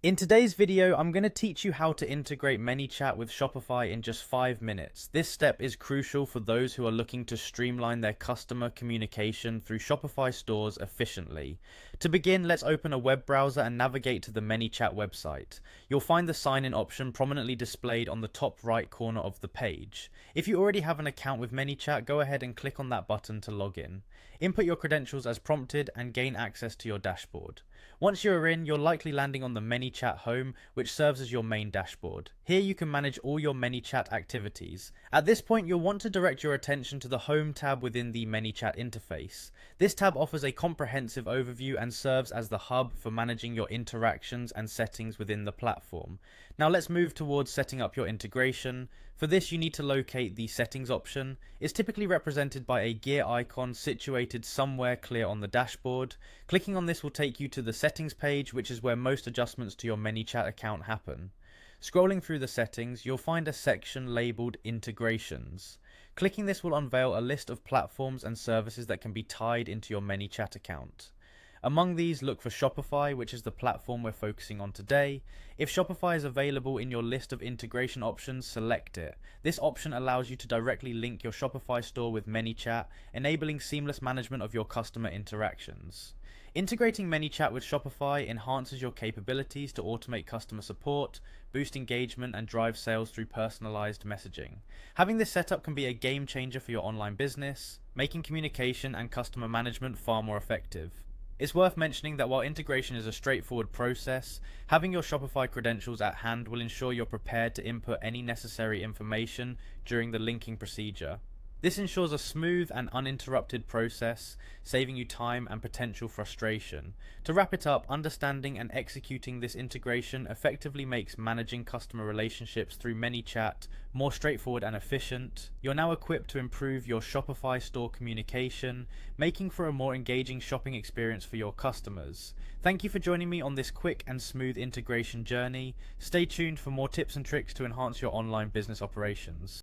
In today's video, I'm going to teach you how to integrate Manychat with Shopify in just 5 minutes. This step is crucial for those who are looking to streamline their customer communication through Shopify stores efficiently. To begin, let's open a web browser and navigate to the Manychat website. You'll find the sign-in option prominently displayed on the top right corner of the page. If you already have an account with Manychat, go ahead and click on that button to log in. Input your credentials as prompted and gain access to your dashboard. Once you're in, you're likely landing on the Manychat home, which serves as your main dashboard. Here you can manage all your Manychat activities. At this point, you'll want to direct your attention to the Home tab within the Manychat interface. This tab offers a comprehensive overview and serves as the hub for managing your interactions and settings within the platform. Now let's move towards setting up your integration. For this, you need to locate the settings option. It's typically represented by a gear icon situated somewhere clear on the dashboard. Clicking on this will take you to the settings page, which is where most adjustments to your Manychat account happen. Scrolling through the settings, you'll find a section labeled Integrations. Clicking this will unveil a list of platforms and services that can be tied into your Manychat account. Among these, look for Shopify, which is the platform we're focusing on today. If Shopify is available in your list of integration options, select it. This option allows you to directly link your Shopify store with Manychat, enabling seamless management of your customer interactions. Integrating Manychat with Shopify enhances your capabilities to automate customer support, boost engagement, and drive sales through personalized messaging. Having this setup can be a game changer for your online business, making communication and customer management far more effective. It's worth mentioning that while integration is a straightforward process, having your Shopify credentials at hand will ensure you're prepared to input any necessary information during the linking procedure. This ensures a smooth and uninterrupted process, saving you time and potential frustration. To wrap it up, understanding and executing this integration effectively makes managing customer relationships through Manychat more straightforward and efficient. You're now equipped to improve your Shopify store communication, making for a more engaging shopping experience for your customers. Thank you for joining me on this quick and smooth integration journey. Stay tuned for more tips and tricks to enhance your online business operations.